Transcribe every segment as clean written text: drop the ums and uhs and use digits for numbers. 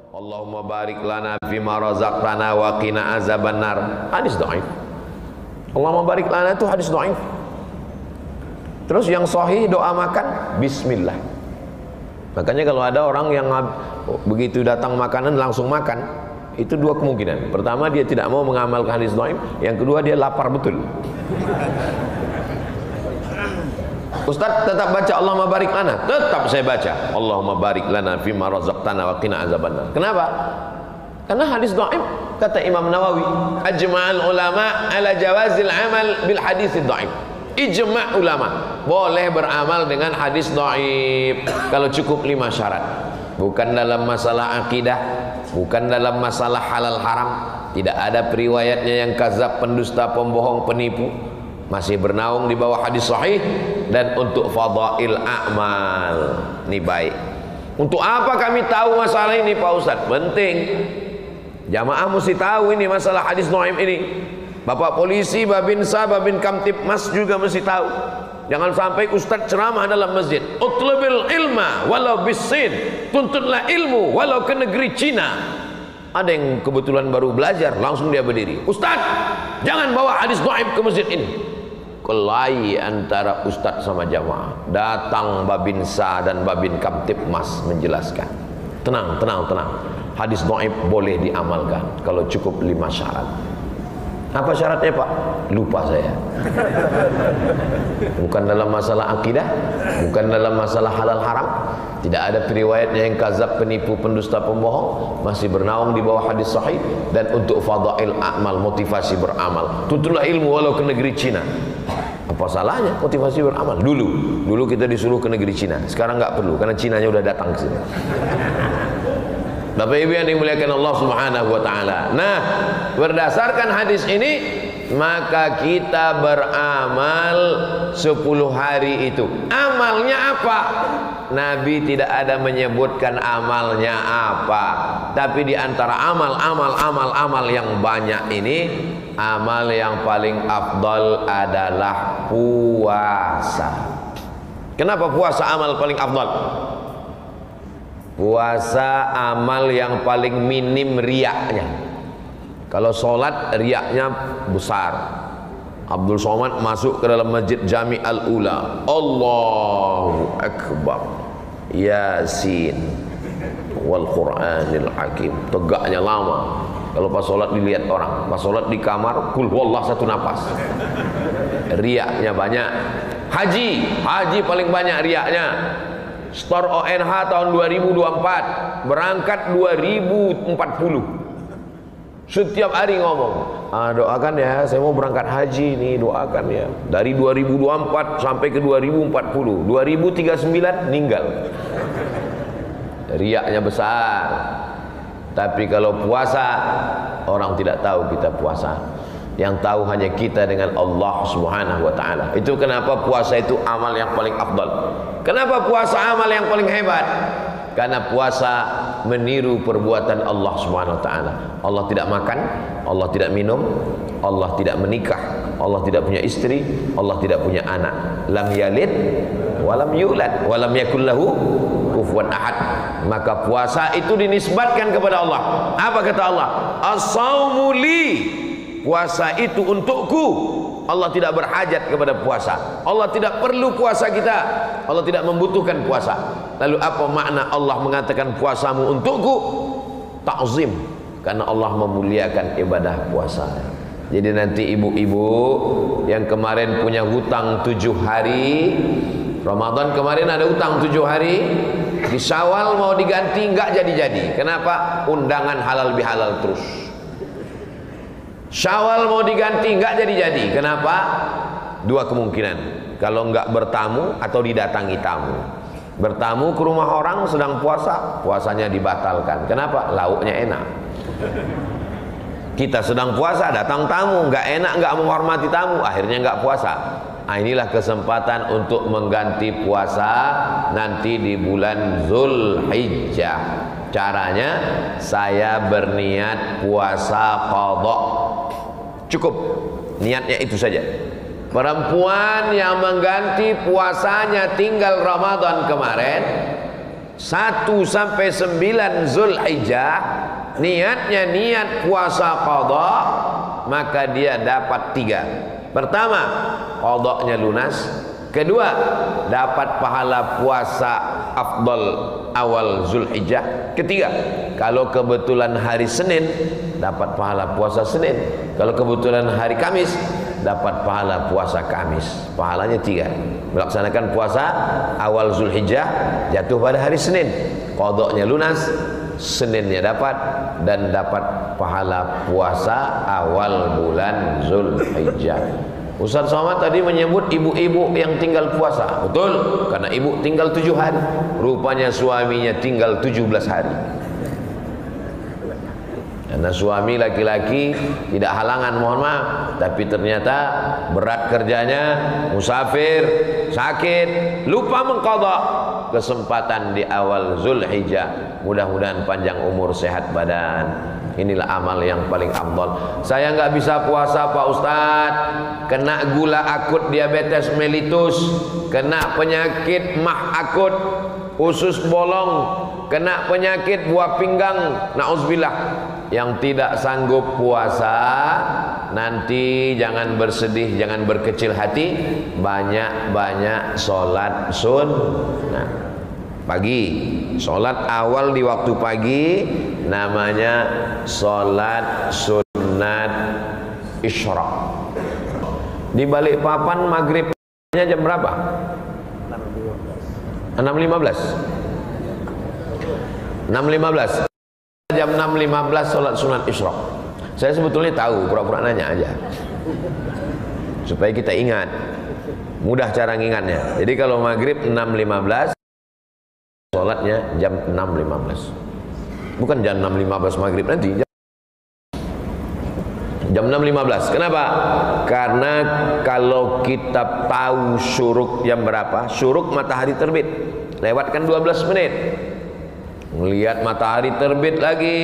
Allahumma barik lana fima razaqtana wa qina azabannar. Hadis dhaif. Allahumma barik lana itu hadis dhaif. Terus yang sahih doa makan bismillah. Makanya kalau ada orang yang begitu datang makanan langsung makan, itu dua kemungkinan. Pertama, dia tidak mau mengamalkan hadis dhaif. Yang kedua, dia lapar betul. Ustaz tetap baca Allahumma barik lana. Tetap saya baca Allahumma barik lana fima razaqtana wa qina azabannar. Kenapa? Karena hadis dhaif. Kata Imam Nawawi, ajma'al ulama ala jawazil amal bil hadis dhaif. Ijma' ulama boleh beramal dengan hadis dhaif kalau cukup 5 syarat. Bukan dalam masalah akidah, bukan dalam masalah halal haram, tidak ada periwayatnya yang kazab, pendusta, pembohong, penipu, masih bernaung di bawah hadis sahih. Dan untuk fadail a'mal, ini baik. Untuk apa kami tahu masalah ini Pak Ustadz? Penting, jamaah mesti tahu ini masalah hadis dhaif ini. Bapak polisi, Babinsa, Babin Kamtibmas juga mesti tahu. Jangan sampai ustadz ceramah dalam masjid, utlubil ilma walau bisin, tuntutlah ilmu walau ke negeri Cina. Ada yang kebetulan baru belajar, langsung dia berdiri, ustadz jangan bawa hadis dhaif ke masjid ini. Kelahi antara ustadz sama jamaah. Datang Babinsa dan Babin Kamtibmas menjelaskan, tenang, tenang, tenang, hadis dhaif boleh diamalkan kalau cukup 5 syarat. Apa syaratnya Pak? Lupa saya. Bukan dalam masalah akidah, bukan dalam masalah halal haram, tidak ada periwayatnya yang kazab, penipu, pendusta, pembohong, masih bernaung di bawah hadis sahih. Dan untuk fadail amal, motivasi beramal, tuntutlah ilmu walau ke negeri Cina. Apa salahnya motivasi beramal? Dulu kita disuruh ke negeri Cina, sekarang nggak perlu karena Cinanya udah datang ke sini. Bapak Ibu yang dimuliakan Allah Subhanahu wa taala. Nah, berdasarkan hadis ini maka kita beramal 10 hari itu. Amalnya apa? Nabi tidak ada menyebutkan amalnya apa. Tapi di antara amal yang banyak ini, amal yang paling afdal adalah puasa. Kenapa puasa amal paling afdal? Puasa amal yang paling minim riaknya. Kalau sholat riaknya besar. Abdul Somad masuk ke dalam masjid Jami' Al-Ula, Allahu Akbar, Yasin wal Qur'anil Hakim, tegaknya lama. Kalau pas sholat dilihat orang, pas sholat di kamar kul huwallah 1 napas. Riaknya banyak. Haji paling banyak riaknya. Store ONH tahun 2024, berangkat 2040. Setiap hari ngomong, doakan ya, saya mau berangkat haji nih, doakan ya. Dari 2024 sampai ke 2040, 2039 meninggal. Riaknya besar. Tapi kalau puasa, orang tidak tahu kita puasa. Yang tahu hanya kita dengan Allah Subhanahu wa ta'ala. Itu kenapa puasa itu amal yang paling afdal. Kenapa puasa amal yang paling hebat? Karena puasa meniru perbuatan Allah Subhanahu wa ta'ala. Allah tidak makan, Allah tidak minum, Allah tidak menikah, Allah tidak punya istri, Allah tidak punya anak. Lam yalid walam yulad walam yakul lahu kufuwan ahad. Maka puasa itu dinisbatkan kepada Allah. Apa kata Allah? As-saumu li, puasa itu untukku. Allah tidak berhajat kepada puasa. Allah tidak perlu puasa kita. Allah tidak membutuhkan puasa. Lalu apa makna Allah mengatakan puasamu untukku? Ta'zim, karena Allah memuliakan ibadah puasa. Jadi nanti ibu-ibu yang kemarin punya hutang 7 hari, Ramadan kemarin ada hutang 7 hari, di Syawal mau diganti nggak jadi-jadi. Kenapa? Undangan halal bihalal terus. Syawal mau diganti nggak jadi-jadi. Kenapa? 2 kemungkinan. Kalau nggak bertamu atau didatangi tamu. Bertamu ke rumah orang sedang puasa, puasanya dibatalkan. Kenapa? Lauknya enak. Kita sedang puasa, datang tamu, nggak enak, nggak menghormati tamu, akhirnya nggak puasa. Nah, inilah kesempatan untuk mengganti puasa nanti di bulan Zulhijjah. Caranya, saya berniat puasa qadha. Cukup, niatnya itu saja. Perempuan yang mengganti puasanya tinggal Ramadan kemarin, 1 sampai 9 Zulhijjah niatnya niat puasa qadha, maka dia dapat 3. Pertama, qadhanya lunas. Kedua, dapat pahala puasa afdal awal Zulhijjah. Ketiga, kalau kebetulan hari Senin, dapat pahala puasa Senin. Kalau kebetulan hari Kamis, dapat pahala puasa Kamis. Pahalanya 3. Melaksanakan puasa awal Zulhijjah jatuh pada hari Senin, qadhanya lunas, Seninnya dapat, dan dapat pahala puasa awal bulan Zulhijjah. Ustaz Somad tadi menyebut ibu-ibu yang tinggal puasa. Betul, karena ibu tinggal 7 hari. Rupanya suaminya tinggal 17 hari. Karena suami laki-laki tidak halangan, mohon maaf, tapi ternyata berat kerjanya, musafir, sakit, lupa mengqadha kesempatan di awal Zulhijjah. Mudah-mudahan panjang umur, sehat badan. Inilah amal yang paling afdal. Saya nggak bisa puasa Pak Ustadz, kena gula akut, diabetes mellitus, kena penyakit mah akut, usus bolong, kena penyakit buah pinggang, naudzubillah. Yang tidak sanggup puasa, nanti jangan bersedih, jangan berkecil hati, banyak-banyak sholat sunnah pagi. Sholat awal di waktu pagi namanya sholat sunat isyraq. Di Balikpapan maghribnya jam berapa? 6.15. 6.15. Jam 6.15 sholat sunat isyraq. Saya sebetulnya tahu, pura-pura nanya aja supaya kita ingat, mudah cara ngingatnya. Jadi kalau maghrib 6.15, sholatnya jam 6.15, bukan jam 6.15 maghrib nanti, jam 6.15. Kenapa? Karena kalau kita tahu syuruk jam berapa, syuruk matahari terbit, lewatkan 12 menit, melihat matahari terbit lagi,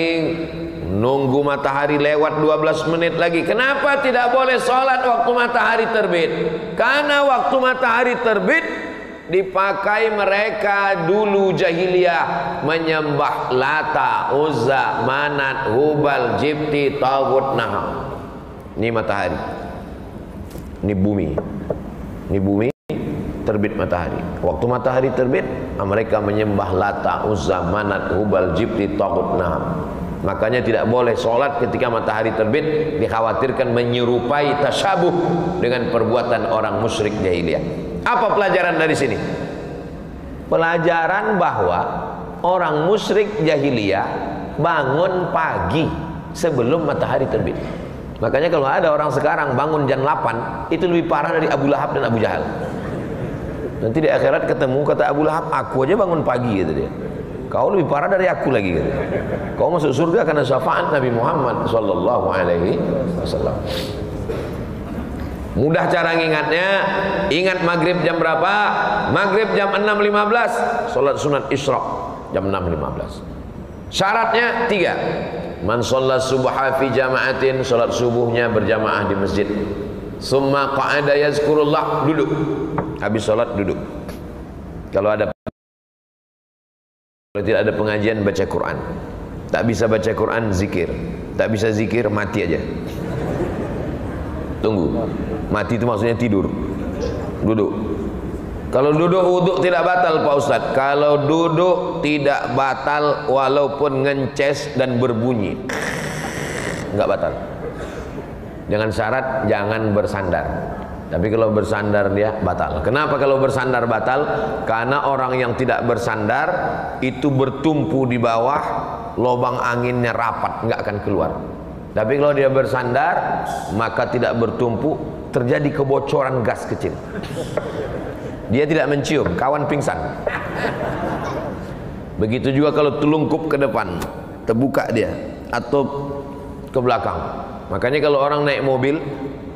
nunggu matahari lewat 12 menit lagi. Kenapa tidak boleh sholat waktu matahari terbit? Karena waktu matahari terbit dipakai mereka dulu jahiliyah menyembah Lata, Uzza, Manat, Hubal, Jibti, Taghut, Naham. Ini matahari, ini bumi, ini bumi, terbit matahari. Waktu matahari terbit, mereka menyembah Lata, Uzza, Manat, Hubal, Jibti, Taghut, Naham. Makanya tidak boleh sholat ketika matahari terbit, dikhawatirkan menyerupai tasyabuh dengan perbuatan orang musyrik jahiliyah. Apa pelajaran dari sini? Pelajaran bahwa orang musyrik jahiliyah bangun pagi sebelum matahari terbit. Makanya kalau ada orang sekarang bangun jam 8, itu lebih parah dari Abu Lahab dan Abu Jahal. Nanti di akhirat ketemu, kata Abu Lahab, aku aja bangun pagi, gitu dia. Kau lebih parah dari aku lagi, gitu. Kau masuk surga karena syafaat Nabi Muhammad sallallahu alaihi wasallam. Mudah cara ngingatnya. Ingat maghrib jam berapa? Maghrib jam 6.15. Sholat sunat isyraq jam 6.15. Syaratnya 3. Man sholat subha fi jama'atin, sholat subuhnya berjamaah di masjid. Summa qa'ada yazkurullah, duduk. Habis sholat duduk. Kalau tidak ada pengajian, baca Quran. Tak bisa baca Quran, zikir. Tak bisa zikir, mati aja. Tunggu. Mati itu maksudnya tidur. Duduk. Kalau duduk wudhu tidak batal Pak Ustadz. Kalau duduk tidak batal walaupun ngences dan berbunyi, nggak batal. Dengan syarat jangan bersandar. Tapi kalau bersandar dia batal. Kenapa kalau bersandar batal? Karena orang yang tidak bersandar itu bertumpu di bawah, lubang anginnya rapat, nggak akan keluar. Tapi kalau dia bersandar, maka tidak bertumpu, terjadi kebocoran gas kecil. Dia tidak mencium, kawan pingsan. Begitu juga kalau telungkup ke depan, terbuka dia, atau ke belakang. Makanya kalau orang naik mobil,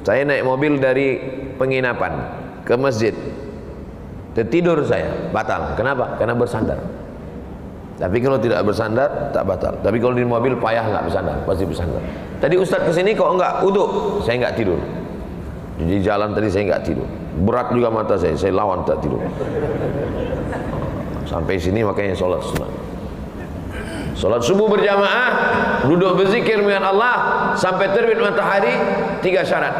saya naik mobil dari penginapan ke masjid, tertidur saya, batal. Kenapa? Karena bersandar. Tapi kalau tidak bersandar, tak batal. Tapi kalau di mobil payah nggak bersandar, pasti bersandar. Tadi Ustadz kesini kok enggak uduk? Saya nggak tidur. Di jalan tadi saya nggak tidur. Berat juga mata saya lawan tak tidur. Sampai sini makanya sholat sunat. Sholat subuh berjamaah, duduk berzikir dengan Allah sampai terbit matahari, 3 syarat.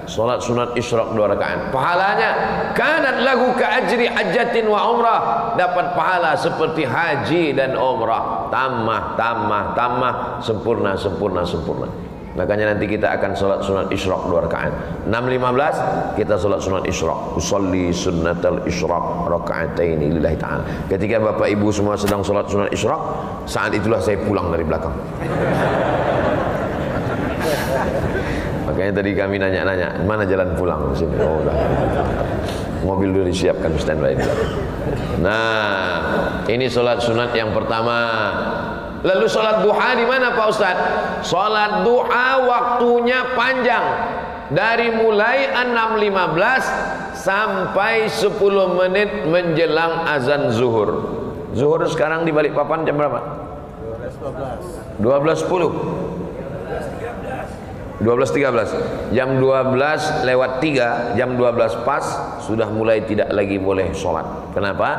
Sholat sunat isyraq 2 rakaat. Pahalanya kanat lahu ka ajri hajjatin wa umrah, dapat pahala seperti haji dan umrah. Tamah, sempurna. Makanya nanti kita akan sholat sunat isyraq 2 rakaat. 6.15 kita sholat sunat isyraq. Usolli sunnatal isyraq raka'ataini lillahi ta'ala. Ketika bapak ibu semua sedang sholat sunat isyraq, saat itulah saya pulang dari belakang. Makanya tadi kami nanya-nanya, mana jalan pulang ke sini? Oh, udah. Mobil dulu disiapkan standby. Nah, ini sholat sunat yang pertama. Lalu sholat duha di mana Pak Ustaz? Sholat duha waktunya panjang, dari mulai 6.15 sampai 10 menit menjelang azan zuhur. Zuhur sekarang di Balikpapan jam berapa? 12.10. 12.13. Jam 12 lewat 3, jam 12 pas sudah mulai tidak lagi boleh sholat. Kenapa?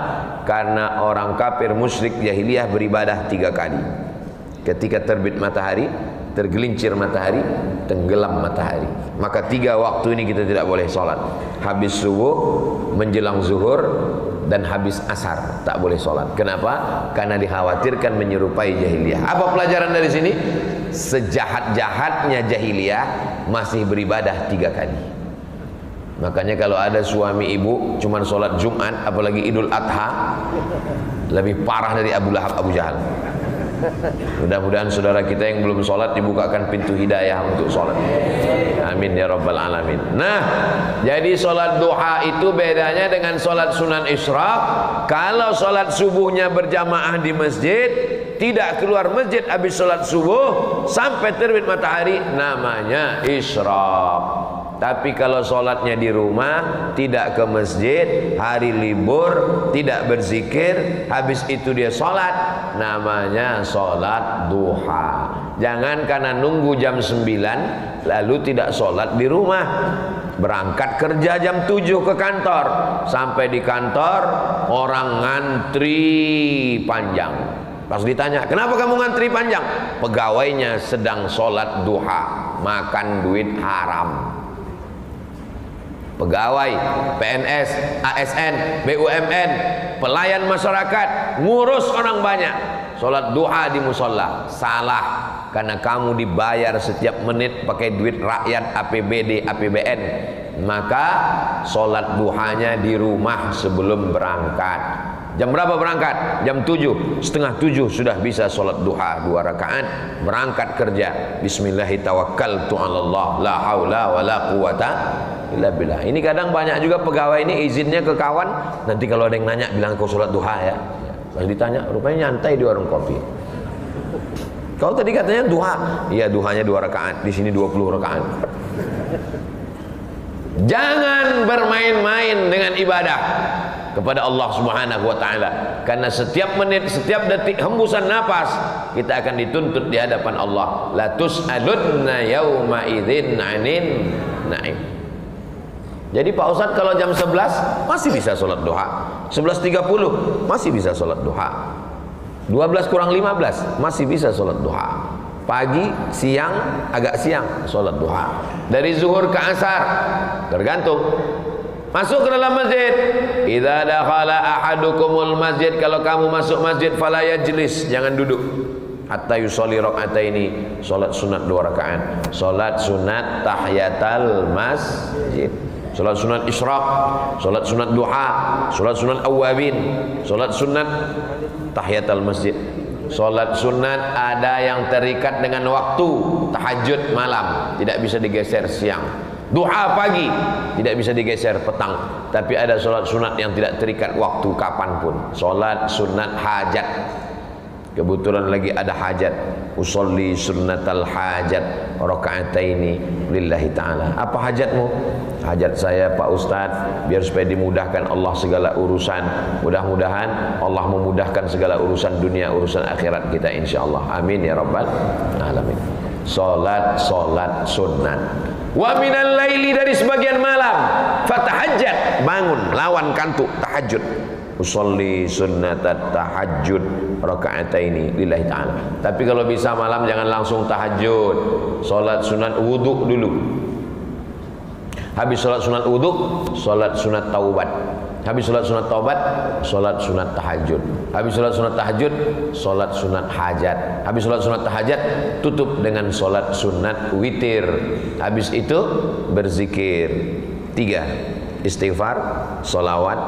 Karena orang kafir musyrik jahiliyah beribadah 3 kali. Ketika terbit matahari, tergelincir matahari, tenggelam matahari. Maka 3 waktu ini kita tidak boleh sholat. Habis subuh, menjelang zuhur, dan habis asar tak boleh sholat. Kenapa? Karena dikhawatirkan menyerupai jahiliyah. Apa pelajaran dari sini? Sejahat-jahatnya jahiliyah masih beribadah 3 kali. Makanya kalau ada suami ibu cuman sholat Jumat, apalagi Idul Adha, lebih parah dari Abu Lahab, Abu Jahal. Mudah-mudahan saudara kita yang belum sholat dibukakan pintu hidayah untuk sholat. Amin ya rabbal alamin. Nah, jadi sholat duha itu bedanya dengan sholat sunan isyraq. Kalau sholat subuhnya berjamaah di masjid, tidak keluar masjid habis sholat subuh sampai terbit matahari, namanya isyraq. Tapi kalau sholatnya di rumah, tidak ke masjid, hari libur, tidak berzikir, habis itu dia sholat, namanya sholat duha. Jangan karena nunggu jam 9 lalu tidak sholat di rumah. Berangkat kerja jam 7 ke kantor, sampai di kantor orang ngantri panjang. Pas ditanya, kenapa kamu ngantri panjang? Pegawainya sedang sholat duha, makan duit haram. Pegawai, PNS, ASN, BUMN, pelayan masyarakat, ngurus orang banyak, sholat duha di musola. Salah, karena kamu dibayar setiap menit pakai duit rakyat, APBD, APBN. Maka sholat duhanya di rumah sebelum berangkat. Jam berapa berangkat? Jam 7, setengah 7 sudah bisa sholat duha 2 rakaat. Berangkat kerja, bismillahirrahmanirrahim, la haula wa la quwata illa billah. Ini kadang banyak juga pegawai ini izinnya ke kawan, nanti kalau ada yang nanya bilang kau sholat duha ya. Pas ditanya, rupanya nyantai di warung kopi. Kau tadi katanya duha. Iya, duhanya 2 rakaat, di sini 20 rakaat. Jangan bermain-main dengan ibadah kepada Allah Subhanahu wa taala, karena setiap menit, setiap detik hembusan nafas kita akan dituntut di hadapan Allah. La tus'alunna yauma idzin 'anin na'im. Jadi Pak Ustadz kalau jam 11 masih bisa sholat duha, 11.30 masih bisa sholat duha, 12 kurang 15 masih bisa sholat duha, pagi, siang, agak siang sholat duha, dari zuhur ke asar tergantung. Masuk ke dalam masjid, idza dakhala ahadukumul masjid, kalau kamu masuk masjid fala yajlis, jangan duduk, hatta yusolli raka'ataini, salat sunat 2 rakaat, salat sunat tahiyatul masjid, salat sunat isyraq, salat sunat duha, salat sunat awabin, salat sunat tahiyatul masjid. Salat sunat ada yang terikat dengan waktu, tahajud malam tidak bisa digeser siang, duha pagi tidak bisa digeser petang. Tapi ada sholat sunat yang tidak terikat waktu kapanpun, sholat sunat hajat. Kebetulan lagi ada hajat, usolli sunnatal hajat raka'ataini lillahi ta'ala. Apa hajatmu? Hajat saya Pak Ustadz, biar supaya dimudahkan Allah segala urusan. Mudah-mudahan Allah memudahkan segala urusan dunia, urusan akhirat kita insyaallah. Amin ya rabbal alamin. Sholat sunat. Wa minal laili, dari sebagian malam, fatahajjat, bangun, lawan kantuk, tahajud. usolli sunnatat tahajud raka'ataini lillahi ta'ala. Tapi kalau bisa malam jangan langsung tahajud, salat sunat wudu dulu. Habis salat sunat wudu, salat sunat taubat. Habis salat sunat taubat, salat sunat tahajud. Habis salat sunat tahajud, salat sunat hajat. Habis salat sunat tahajat, tutup dengan salat sunat witir. Habis itu berzikir 3, istighfar, salawat,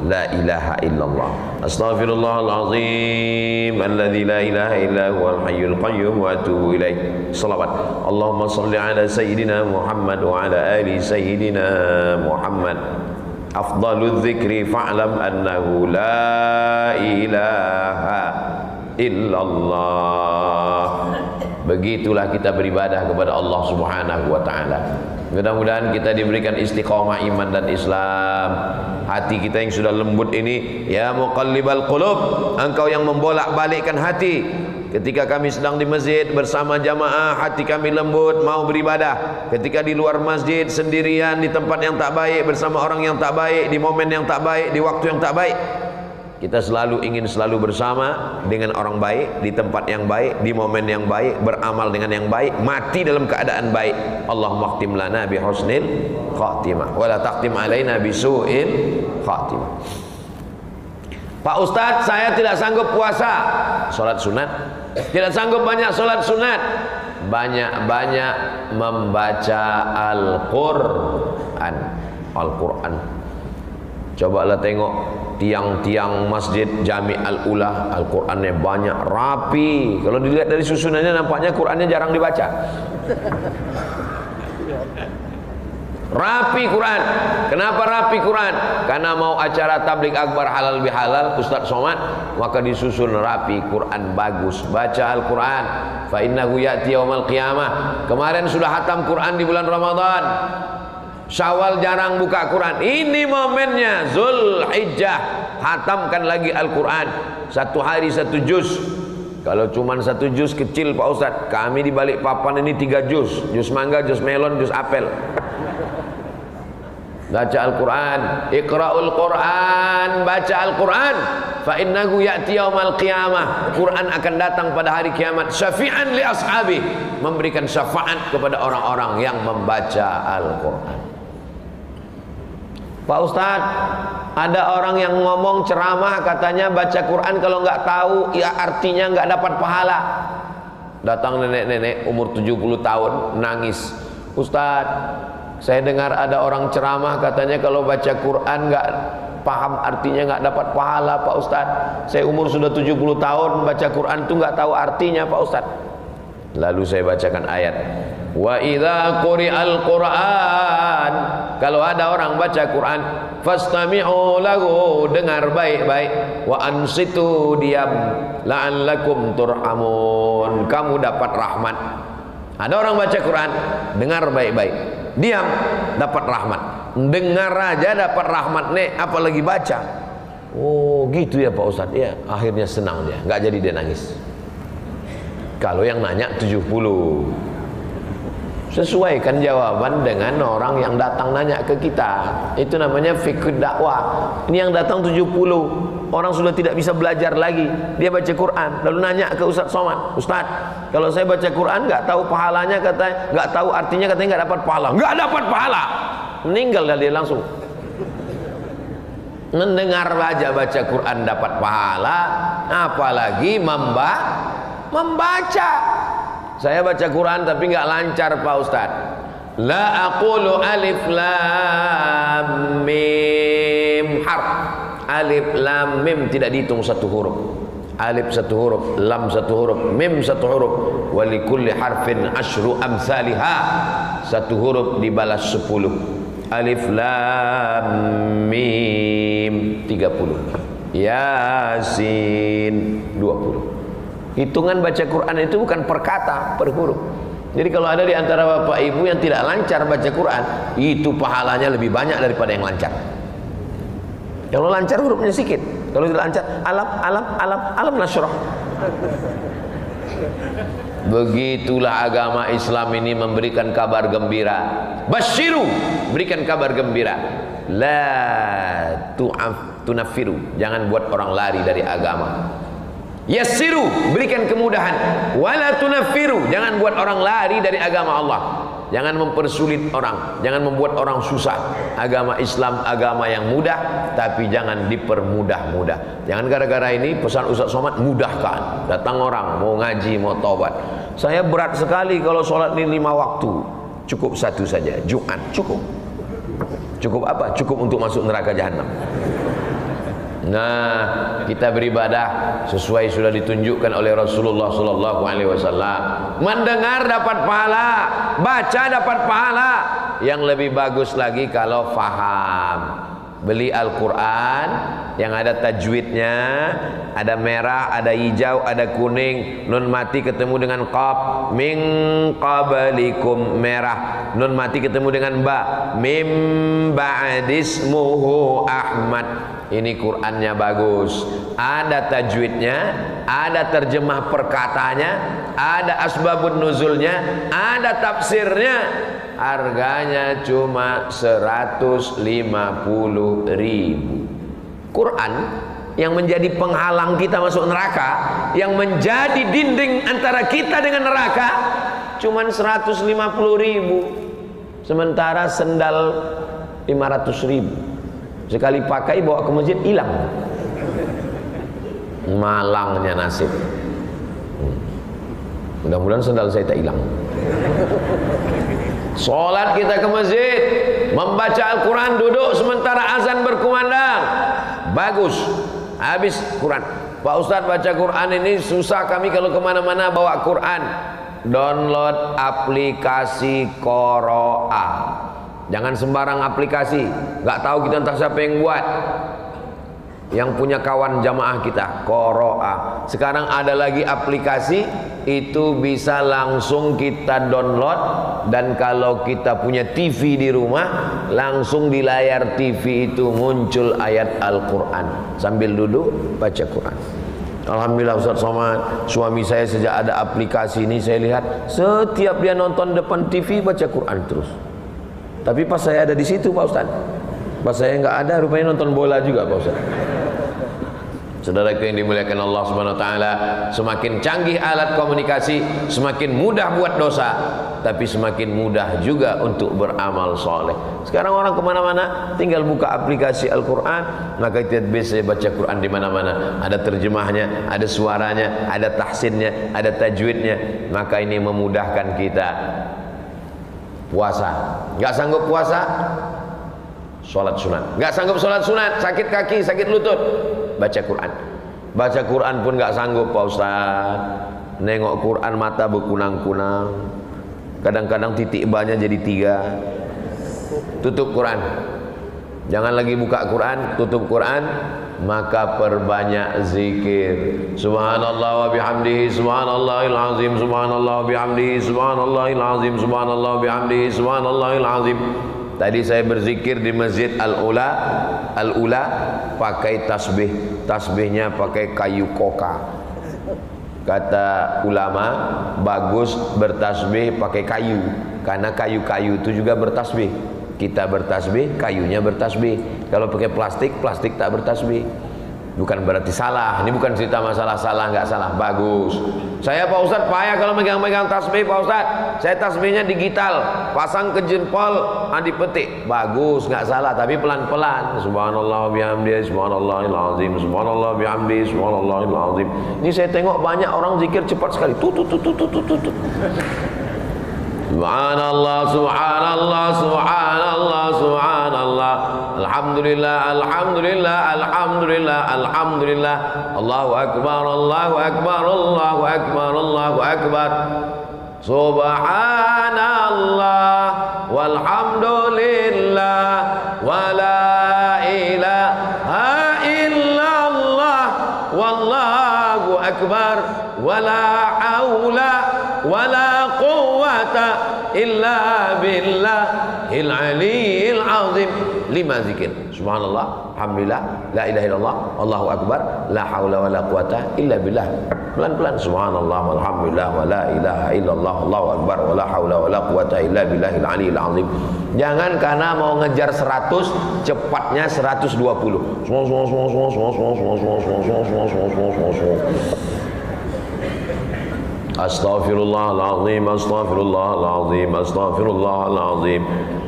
la ilaha illallah, astaghfirullahalazim alladzi la ilaha illa huwal hayyul qayyum wa atubu ilaih. Salawat, Allahumma shalli ala sayyidina Muhammad wa ala ali sayyidina Muhammad. Afdalul dzikri fa'lam annahu la ilaha illallah. Begitulah kita beribadah kepada Allah Subhanahu wa taala. Mudah-mudahan kita diberikan istiqamah iman dan Islam. Hati kita yang sudah lembut ini, ya muqallibal qulub, engkau yang membolak-balikkan hati. Ketika kami sedang di masjid bersama jamaah, hati kami lembut mau beribadah. Ketika di luar masjid sendirian di tempat yang tak baik, bersama orang yang tak baik, di momen yang tak baik, di waktu yang tak baik, kita selalu ingin selalu bersama dengan orang baik, di tempat yang baik, di momen yang baik, beramal dengan yang baik, mati dalam keadaan baik. Allahumma khtim lana bi husnil khatimah wa la taqtim alaina bi su'il khatimah. Pak Ustadz, saya tidak sanggup puasa, sholat sunat, tidak sanggup banyak sholat sunat, banyak-banyak membaca Al-Quran. Al-Quran. Cobalah tengok tiang-tiang masjid Jami' Al-Ula, Al-Qurannya banyak, rapi. Kalau dilihat dari susunannya nampaknya Qurannya jarang dibaca. Rapi Quran. Kenapa rapi Quran? Karena mau acara tablik akbar halal bihalal Ustaz Somad, maka disusun rapi, Quran bagus. Baca Al-Quran, fa innahu ya'ti yaumal qiyamah. Kemarin sudah hatam Quran di bulan Ramadan. Syawal jarang buka Quran. Ini momennya, Zulhijjah, hatamkan lagi Al-Quran. Satu hari satu juz. Kalau cuma satu juz kecil Pak Ustadz, kami di balik papan ini 3 juz. Juz mangga, juz melon, juz apel. Baca Al-Quran, Iqra'ul Quran, baca Al-Quran. Fa innahu ya'ti yaumal qiyamah. Quran akan datang pada hari kiamat, syafi'an li ashabi, memberikan syafaat kepada orang-orang yang membaca Al-Quran. Pak Ustadz, ada orang yang ngomong ceramah katanya baca Quran kalau nggak tahu ya artinya nggak dapat pahala. Datang nenek-nenek umur 70 tahun nangis, Ustadz, saya dengar ada orang ceramah katanya kalau baca Quran nggak paham artinya nggak dapat pahala Pak Ustadz. Saya umur sudah 70 tahun baca Quran tuh nggak tahu artinya Pak Ustadz. Lalu saya bacakan ayat, wa idza quri'al Quran, kalau ada orang baca Quran, fastami'u lahu, dengar baik-baik, wa ansitu, diam, la'allakum turhamun, kamu dapat rahmat. Ada orang baca Quran, dengar baik-baik, diam, dapat rahmat. Dengar aja dapat rahmat nih, apalagi baca. Oh gitu ya Pak Ustadz. Ya, akhirnya senang dia, nggak jadi dia nangis. Kalau yang nanya 70, sesuaikan jawaban dengan orang yang datang nanya ke kita. Itu namanya fikih dakwah. Ini yang datang 70, orang sudah tidak bisa belajar lagi, dia baca Quran, lalu nanya ke Ustaz Somad, Ustaz, kalau saya baca Quran nggak tahu pahalanya, katanya nggak tahu artinya, katanya nggak dapat pahala. Nggak dapat pahala, meninggal dia langsung. Mendengar aja baca Quran dapat pahala, apalagi membaca. Saya baca Quran tapi nggak lancar Pak Ustaz. La aqulu alif lam mim harf. Alif lam mim tidak dihitung satu huruf. Alif satu huruf, lam satu huruf, mim satu huruf. Wa likulli harfin asyru amsalha. Satu huruf dibalas 10. Alif lam mim 30. Yasin 20. Hitungan baca Quran itu bukan per kata, per huruf. Jadi kalau ada di antara bapak ibu yang tidak lancar baca Quran, itu pahalanya lebih banyak daripada yang lancar. Kalau lancar hurufnya sedikit, kalau tidak lancar alam nasyrah. Begitulah agama Islam ini memberikan kabar gembira. Basyiru, berikan kabar gembira. La tu'af tunaffiru, jangan buat orang lari dari agama. Yassiru, berikan kemudahan. Wala tunaffiru, jangan buat orang lari dari agama Allah. Jangan mempersulit orang, jangan membuat orang susah. Agama Islam agama yang mudah, tapi jangan dipermudah-mudah. Jangan gara-gara ini pesan Ustaz Somad, mudahkan. Datang orang mau ngaji, mau taubat. Saya berat sekali kalau sholat ini 5 waktu. Cukup 1 saja, Jumat cukup. Cukup apa? Cukup untuk masuk neraka jahanam. Nah, kita beribadah sesuai sudah ditunjukkan oleh Rasulullah sallallahu alaihi wasallam. Mendengar dapat pahala, baca dapat pahala. Yang lebih bagus lagi kalau faham. Beli Al-Quran yang ada tajwidnya, ada merah, ada hijau, ada kuning, nun mati ketemu dengan qaf, min qablikum merah, nun mati ketemu dengan ba, mim ba'dismuhu Ahmad. Ini Qurannya bagus, ada tajwidnya, ada terjemah perkataannya, ada asbabun nuzulnya, ada tafsirnya. Harganya cuma 150.000. Quran yang menjadi penghalang kita masuk neraka, yang menjadi dinding antara kita dengan neraka, cuma 150.000. Sementara sendal 500.000. Sekali pakai bawa ke masjid hilang. Malangnya nasib. Mudah-mudahan sendal saya tak hilang. Sholat kita ke masjid, membaca Al-Quran, duduk sementara azan berkumandang, bagus. Habis Quran. Pak Ustadz, baca Quran ini susah kami kalau kemana-mana bawa Quran. Download aplikasi Qoro'a. Jangan sembarang aplikasi, nggak tahu kita entah siapa yang buat. Yang punya kawan jamaah kita, Qoro'a. Sekarang ada lagi aplikasi, itu bisa langsung kita download. Dan kalau kita punya TV di rumah, langsung di layar TV itu muncul ayat Al-Quran. Sambil duduk, baca Quran. Alhamdulillah Ustaz Somad, suami saya sejak ada aplikasi ini, saya lihat setiap dia nonton depan TV, baca Quran terus. Tapi pas saya ada di situ Pak Ustaz, pas saya nggak ada, rupanya nonton bola juga Pak Ustaz. Saudaraku yang dimuliakan Allah Subhanahu wa taala, semakin canggih alat komunikasi, semakin mudah buat dosa, tapi semakin mudah juga untuk beramal soleh. Sekarang orang kemana-mana tinggal buka aplikasi Al-Quran, maka kita bisa baca Quran di mana-mana. Ada terjemahnya, ada suaranya, ada tahsinnya, ada tajwidnya. Maka ini memudahkan kita. Puasa, nggak sanggup puasa, sholat sunat. Nggak sanggup sholat sunat, sakit kaki, sakit lutut, baca Quran. Baca Quran pun nggak sanggup Pak Ustaz. Nengok Quran mata berkunang-kunang. Kadang-kadang titik banyak jadi 3. Tutup Quran. Jangan lagi buka Quran, tutup Quran. Maka perbanyak zikir. Subhanallah wa bihamdihi, subhanallahil azim, subhanallah wa bihamdihi, subhanallahil azim, subhanallah wa bihamdihi, subhanallahil azim. Tadi saya berzikir di Masjid Al-Ula pakai tasbih. Tasbihnya pakai kayu koka. Kata ulama, bagus bertasbih pakai kayu, karena kayu-kayu itu juga bertasbih. Kita bertasbih, kayunya bertasbih. Kalau pakai plastik, plastik tak bertasbih. Bukan berarti salah. Ini bukan cerita masalah salah nggak salah, bagus. Saya Pak Ustadz payah kalau megang-megang tasbih Pak Ustadz. Saya tasbihnya digital, pasang ke jempol, dipetik, bagus, nggak salah, tapi pelan-pelan. Subhanallah bihamdihi, subhanallahil azim, subhanallah bihamdihi, subhanallahil azim. Ini saya tengok banyak orang zikir cepat sekali. Tut. Subhanallah, subhanallah, subhanallah, subhanallah. Alhamdulillah, alhamdulillah, alhamdulillah, alhamdulillah. Allahu akbar, Allahu akbar, Allahu akbar, Allahu akbar. Subhanallah walhamdulillah wala ilaha illallah wallahu akbar wala haula wala quwwata illa billahil aliyyil azim. 5 zikir. Subhanallah, alhamdulillah, la ilaha illallah, Allahu akbar, la haula wala quwata illa billah. Pelan-pelan. Subhanallah walhamdulillah wa la ilaha illallah, Allahu akbar, wa la haula wala quwata illa billahil aliyil azim. Jangan karena mau ngejar 100 cepatnya 120. Astaghfirullahaladzim, astaghfirullahaladzim, astaghfirullahaladzim,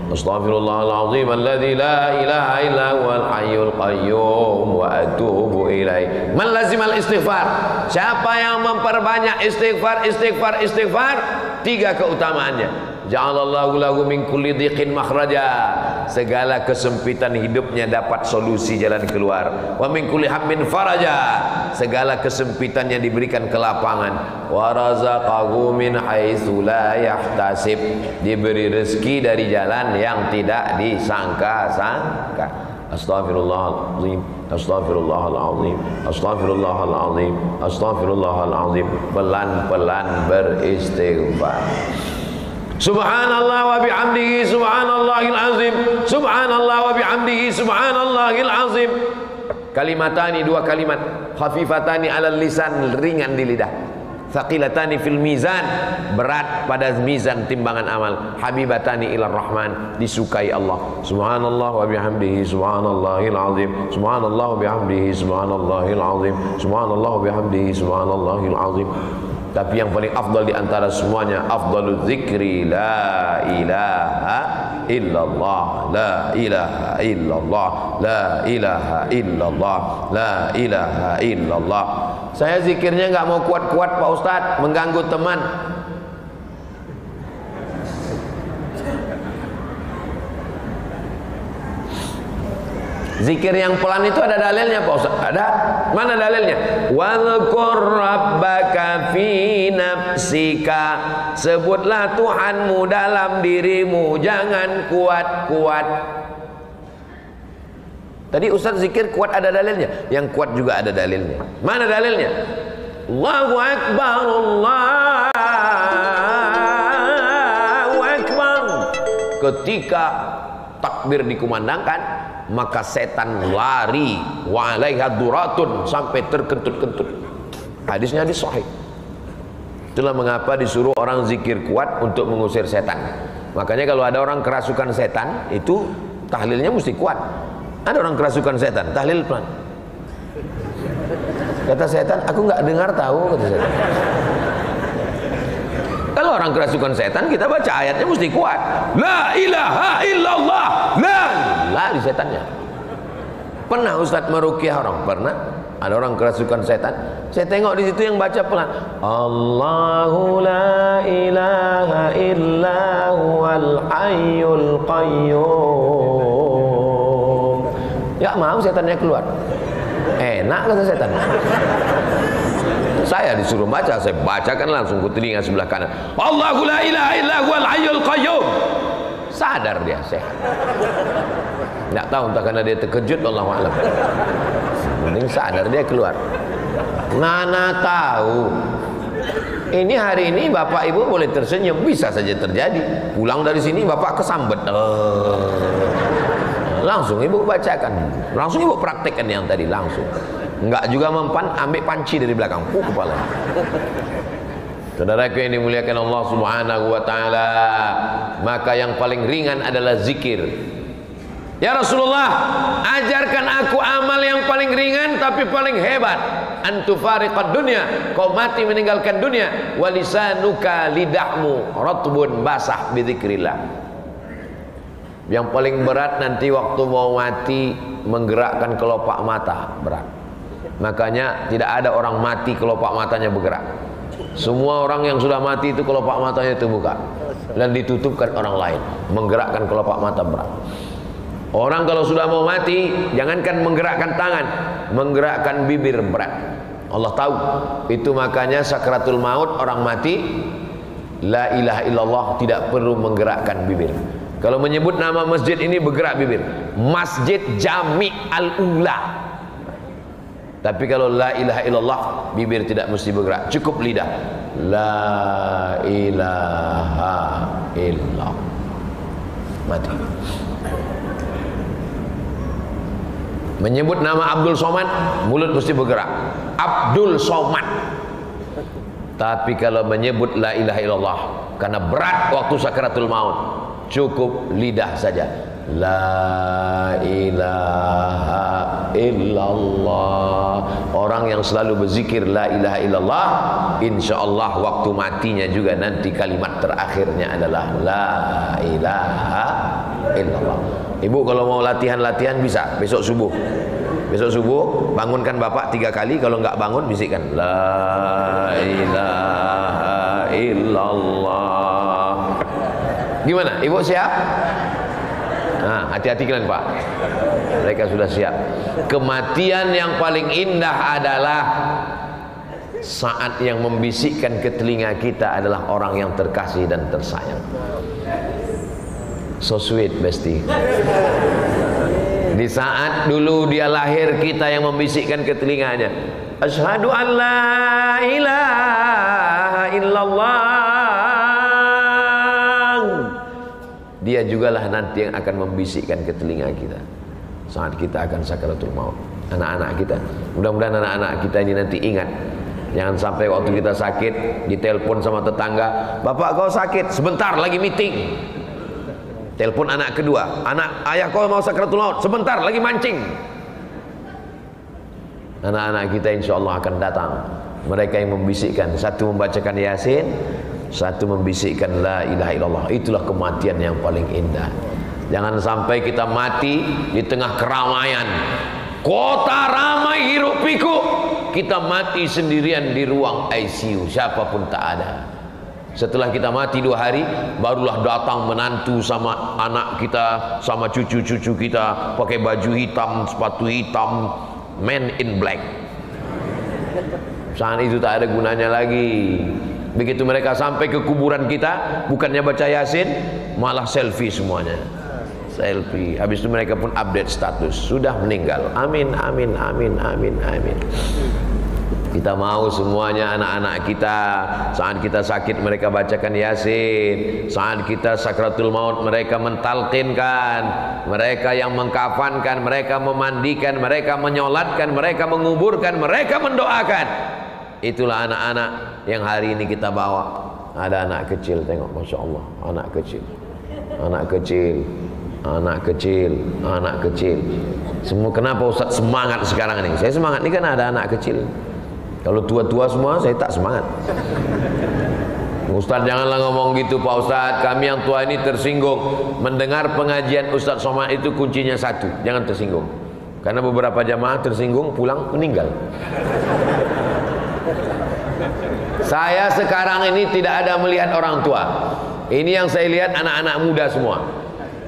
astaghfirullahaladzim alladzi la ilaha illa huwal hayyul qayyum wa atubu ilaih. Man lazimal istighfar, siapa yang memperbanyak istighfar, istighfar, istighfar, 3 keutamaannya. Ja'alallahu lahu min kulli dhiqin makhraja, segala kesempitan hidupnya dapat solusi jalan keluar. Wa min kulli hammin faraja, segala kesempitannya diberikan kelapangan. Wa razaqahu min haitsu la yahtasib, diberi rezeki dari jalan yang tidak disangka-sangka. Astaghfirullahaladzim, astaghfirullahaladzim, astaghfirullahaladzim, astaghfirullahaladzim. Pelan-pelan beristighfar. Subhanallah wa bihamdihi subhanallahil azim, subhanallah wa bihamdihi subhanallahil azim. Kalimatani, 2 kalimat, khafifatani alal lisan, ringan di lidah, thaqilatani fil mizan, berat pada mizan timbangan amal, habibatani ilar rahman, disukai Allah. Subhanallah wa bihamdihi subhanallahil azim, subhanallah wa bihamdihi subhanallahil azim, subhanallah wa bihamdihi subhanallahil azim. Tapi yang paling afdal di antara semuanya, afdalul zikri la ilaha illallah, la ilaha illallah, la ilaha illallah, la ilaha illallah. Saya zikirnya nggak mau kuat-kuat Pak Ustadz, mengganggu teman. Zikir yang pelan itu ada dalilnya Pak Ustaz? Ada. Mana dalilnya? Wadhkur rabbaka fi nafsika, sebutlah Tuhanmu dalam dirimu, jangan kuat-kuat. Tadi Ustaz zikir kuat ada dalilnya, yang kuat juga ada dalilnya. Mana dalilnya? Allahu akbar, Allahu akbar. Ketika takbir dikumandangkan, maka setan lari, wa alaiha duratun, sampai terkentut-kentut. Hadisnya hadis sahih. Itulah mengapa disuruh orang zikir kuat untuk mengusir setan. Makanya kalau ada orang kerasukan setan, itu tahlilnya mesti kuat. Ada orang kerasukan setan, tahlil pelan. Kata setan, aku nggak dengar tahu, kata setan. Kalau orang kerasukan setan, kita baca ayatnya mesti kuat. La ilaha illallah, la di setannya. Pernah Ustadz meruqyah orang? Pernah. Ada orang kerasukan setan, saya tengok di situ yang baca pelan. Allahu la ilaha illa huwal hayyul qayyum. Ya mau setannya keluar. Enak kata setan. Saya disuruh baca, saya bacakan langsung ke telinga sebelah kanan. Allahu la ilaha illa huwal hayyul qayyum. Sadar dia, sehat. Enggak tahu entah karena dia terkejut, wallahu a'lam. Mending sadar dia keluar. Mana tahu. Ini hari ini Bapak Ibu boleh tersenyum, bisa saja terjadi. Pulang dari sini Bapak kesambet. Langsung Ibu bacakan. Langsung Ibu praktekkan yang tadi langsung. Enggak juga mempan, ambil panci dari belakang, kepala. Saudaraku yang dimuliakan Allah Subhanahu wa taala, maka yang paling ringan adalah zikir. Ya Rasulullah, ajarkan aku amal yang paling ringan tapi paling hebat. Antufariqad dunya, kau mati meninggalkan dunia. Walisanuka, lidahmu ratbun, basah bidzikrillah. Yang paling berat nanti waktu mau mati, menggerakkan kelopak mata, berat. Makanya tidak ada orang mati kelopak matanya bergerak. Semua orang yang sudah mati itu kelopak matanya terbuka dan ditutupkan orang lain. Menggerakkan kelopak mata berat. Orang kalau sudah mau mati, jangankan menggerakkan tangan, menggerakkan bibir berat. Allah tahu. Itu makanya sakratul maut orang mati, la ilaha illallah, tidak perlu menggerakkan bibir. Kalau menyebut nama masjid ini bergerak bibir. Masjid Jami Al-Ula. Tapi kalau la ilaha illallah, bibir tidak mesti bergerak, cukup lidah. La ilaha illallah. Mati. Menyebut nama Abdul Somad, mulut mesti bergerak. Abdul Somad. Tapi kalau menyebut la ilaha illallah, karena berat waktu sakaratul maut, cukup lidah saja. La ilaha illallah. Orang yang selalu berzikir la ilaha illallah, insyaallah waktu matinya juga nanti kalimat terakhirnya adalah la ilaha illallah. Ibu kalau mau latihan-latihan bisa besok subuh. Besok subuh bangunkan bapak 3 kali, kalau nggak bangun bisikkan la ilaha illallah. Gimana? Ibu siap? Nah, hati-hati kalian Pak. Mereka sudah siap. Kematian yang paling indah adalah saat yang membisikkan ke telinga kita adalah orang yang terkasih dan tersayang. So sweet, Besti. Di saat dulu dia lahir, kita yang membisikkan ke telinganya, asyhadu an la ilaha illallah. Dia jugalah nanti yang akan membisikkan ke telinga kita saat kita akan sakaratul maut. Anak-anak kita, mudah-mudahan anak-anak kita ini nanti ingat. Jangan sampai waktu kita sakit ditelepon sama tetangga, bapak kau sakit, sebentar lagi meeting. Telepon anak kedua, ayah kau mau sakaratul maut, sebentar lagi mancing. Anak-anak kita insya Allah akan datang. Mereka yang membisikkan, satu membacakan Yasin, satu membisikkan la ilaha illallah. Itulah kematian yang paling indah. Jangan sampai kita mati di tengah keramaian, kota ramai hiruk pikuk, kita mati sendirian di ruang ICU, siapapun tak ada. Setelah kita mati 2 hari, barulah datang menantu sama anak kita, sama cucu-cucu kita, pakai baju hitam, sepatu hitam, man in black. Saat itu tak ada gunanya lagi. Begitu mereka sampai ke kuburan kita, bukannya baca Yasin, malah selfie semuanya. Selfie. Habis itu mereka pun update status, sudah meninggal. Amin, amin, amin, amin, amin. Kita mau semuanya anak-anak kita saat kita sakit mereka bacakan Yasin, saat kita sakratul maut mereka mentalqinkan, mereka yang mengkafankan, mereka memandikan, mereka menyolatkan, mereka menguburkan, mereka mendoakan. Itulah anak-anak yang hari ini kita bawa. Ada anak kecil, tengok, Masya Allah, anak kecil, anak kecil, anak kecil, anak kecil. Semua kenapa Ustaz semangat sekarang ini? Saya semangat ini kan ada anak kecil. Kalau tua-tua semua saya tak semangat. Ustaz janganlah ngomong gitu Pak Ustaz, kami yang tua ini tersinggung. Mendengar pengajian Ustaz Somad itu kuncinya satu, jangan tersinggung. Karena beberapa jamaah tersinggung pulang meninggal. Saya sekarang ini tidak ada melihat orang tua. Ini yang saya lihat anak-anak muda semua.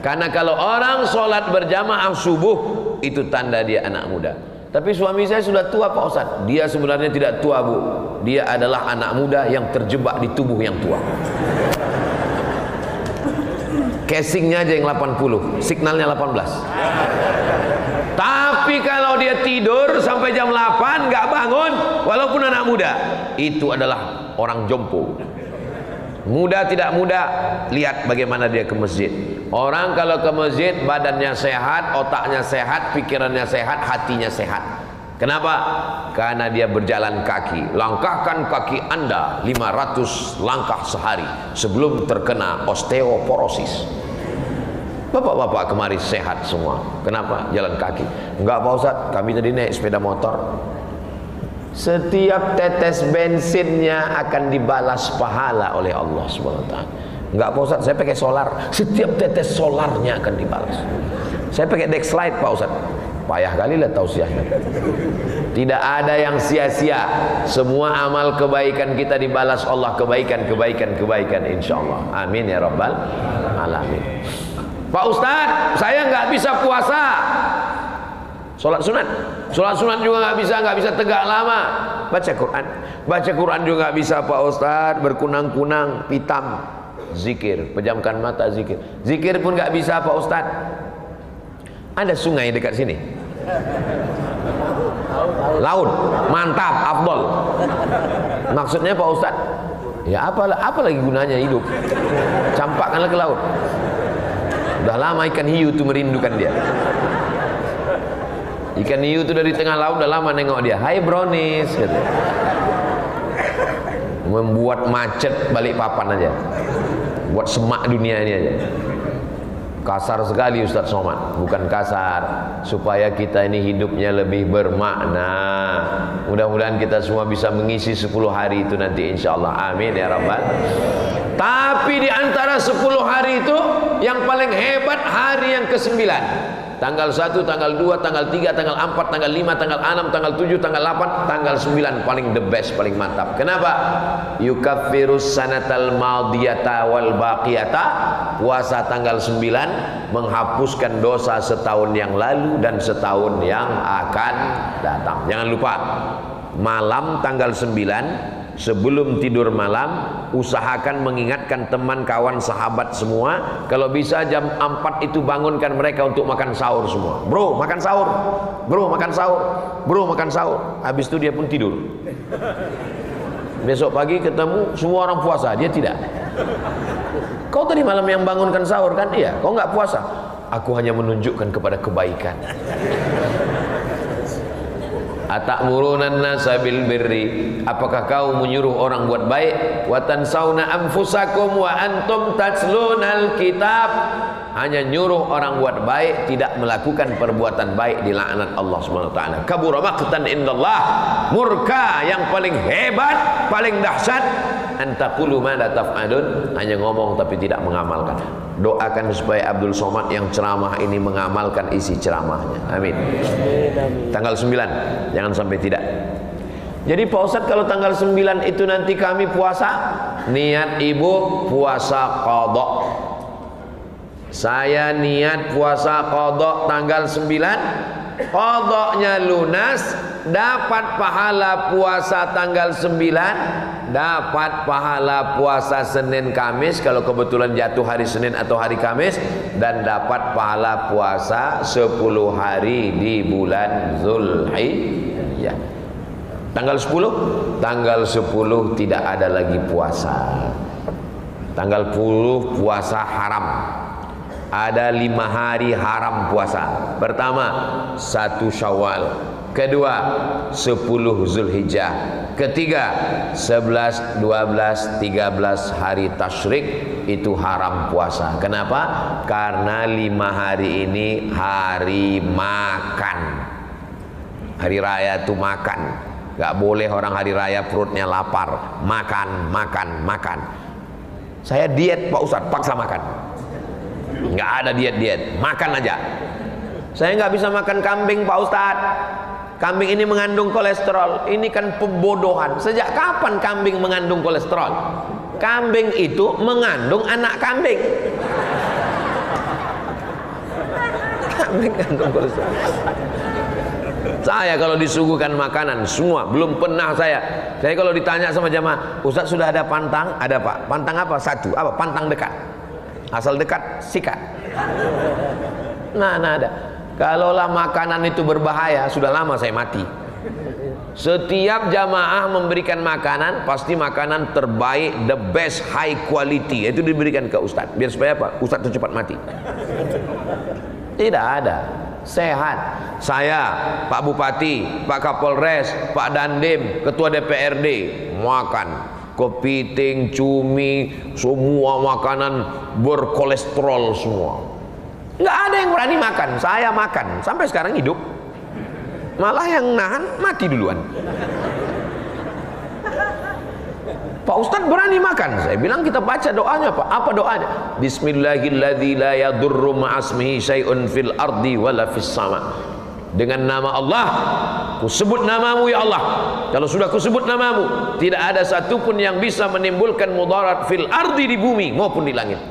Karena kalau orang sholat berjamaah subuh, itu tanda dia anak muda. Tapi suami saya sudah tua Pak Ustaz. Dia sebenarnya tidak tua Bu. Dia adalah anak muda yang terjebak di tubuh yang tua. Casingnya aja yang 80, signalnya 18. Tapi kalau dia tidur sampai jam 8 nggak bangun, walaupun anak muda, itu adalah orang jompo. Muda tidak muda, lihat bagaimana dia ke masjid. Orang kalau ke masjid badannya sehat, otaknya sehat, pikirannya sehat, hatinya sehat. Kenapa? Karena dia berjalan kaki. Langkahkan kaki Anda 500 langkah sehari sebelum terkena osteoporosis. Bapak-bapak kemari sehat semua. Kenapa? Jalan kaki. Enggak Pak Ustaz, kami tadi naik sepeda motor. Setiap tetes bensinnya akan dibalas pahala oleh Allah SWT. Enggak Pak Ustaz, saya pakai solar. Setiap tetes solarnya akan dibalas. Saya pakai Dexlite Pak Ustaz. Payah kali lah tausiahnya. Tidak ada yang sia-sia. Semua amal kebaikan kita dibalas Allah, kebaikan, kebaikan, kebaikan insyaallah. Amin ya rabbal alamin. Pak Ustaz, saya nggak bisa puasa. Sholat sunat juga nggak bisa tegak lama. Baca Quran juga nggak bisa Pak Ustaz. Berkunang-kunang, hitam. Zikir, pejamkan mata zikir. Zikir pun nggak bisa Pak Ustaz. Ada sungai dekat sini. Laut, mantap, afdol. Maksudnya Pak Ustaz, ya apa lagi gunanya hidup? Campakkanlah ke laut. Udah lama ikan hiu itu merindukan dia. Ikan hiu itu dari tengah laut udah lama nengok dia. Hai brownies gitu. Membuat macet balik papan aja. Buat semak dunia ini aja. Kasar sekali Ustaz Somad. Bukan kasar, supaya kita ini hidupnya lebih bermakna. Mudah-mudahan kita semua bisa mengisi 10 hari itu nanti insyaallah. Amin ya rabbal. Tapi di antara 10 hari itu yang paling hebat hari yang ke-9. Tanggal 1, tanggal 2, tanggal 3, tanggal 4, tanggal 5, tanggal 6, tanggal 7, tanggal 8, tanggal 9 paling the best, paling mantap. Kenapa? Yukaffirus sanatal madiyata wal baqiyata. Puasa tanggal 9 menghapuskan dosa setahun yang lalu dan setahun yang akan datang. Jangan lupa, malam tanggal 9 sebelum tidur malam, usahakan mengingatkan teman, kawan, sahabat semua. Kalau bisa jam 4 itu bangunkan mereka untuk makan sahur semua. Bro, makan sahur. Bro, makan sahur. Bro, makan sahur. Habis itu dia pun tidur. Besok pagi ketemu semua orang puasa, dia tidak. Kau tadi malam yang bangunkan sahur kan? Iya. Kau nggak puasa? Aku hanya menunjukkan kepada kebaikan. Atakmurunan nasa bil birri, apakah kau menyuruh orang buat baik? Wa tansawna anfusakum wa antum tatlunal kitab. Hanya nyuruh orang buat baik, tidak melakukan perbuatan baik, dilaknat Allah Subhanahu wa taala. Kabura maqtan indallah, murka yang paling hebat, paling dahsyat, antaqulu ma la taf'alun, hanya ngomong tapi tidak mengamalkan. Doakan supaya Abdul Somad yang ceramah ini mengamalkan isi ceramahnya. Amin. Tanggal 9, jangan sampai tidak. Jadi Pak Ustadz, kalau tanggal 9 itu nanti kami puasa, niat ibu puasa qadha. Saya niat puasa qadha tanggal 9, qadhanya lunas, dapat pahala puasa tanggal 9, dapat pahala puasa Senin Kamis kalau kebetulan jatuh hari Senin atau hari Kamis, dan dapat pahala puasa 10 hari di bulan Zulhijjah. Tanggal 10, tanggal 10 tidak ada lagi puasa. Tanggal 10 puasa haram. Ada 5 hari haram puasa. Pertama 1 Syawal, kedua 10 Zulhijjah, ketiga 11, 12, 13 hari tasyrik itu haram puasa. Kenapa? Karena 5 hari ini hari makan. Hari raya itu makan. Gak boleh orang hari raya perutnya lapar. Makan, makan, makan. Saya diet Pak Ustadz, paksa makan. Nggak ada diet-diet, makan aja. Saya nggak bisa makan kambing Pak Ustadz. Kambing ini mengandung kolesterol. Ini kan pembodohan. Sejak kapan kambing mengandung kolesterol? Kambing itu mengandung anak kambing. Kambing mengandung kolesterol. Saya kalau disuguhkan makanan semua, belum pernah saya kalau ditanya sama jamaah, Ustadz sudah ada pantang? Ada Pak. Pantang apa? 1. Apa? Pantang dekat. Asal dekat, sikat. Nah ada. Kalaulah makanan itu berbahaya, sudah lama saya mati. Setiap jamaah memberikan makanan, pasti makanan terbaik, the best, high quality, itu diberikan ke Ustadz. Biar supaya apa? Ustadz itu cepat mati. Tidak ada. Sehat. Saya, Pak Bupati, Pak Kapolres, Pak Dandim, Ketua DPRD, makan kepiting, cumi, semua makanan berkolesterol semua. Nggak ada yang berani makan. Saya makan sampai sekarang hidup. Malah yang nahan mati duluan. Pak Ustadz berani makan. Saya bilang kita baca doanya Pak. Apa doanya? Bismillahilladzi la yadurru ma'asmihi syai'un fil ardi wala fis sama. Dengan nama Allah, kusebut namamu ya Allah. Kalau sudah kusebut namamu, tidak ada satupun yang bisa menimbulkan mudarat fil ardi, di bumi maupun di langit.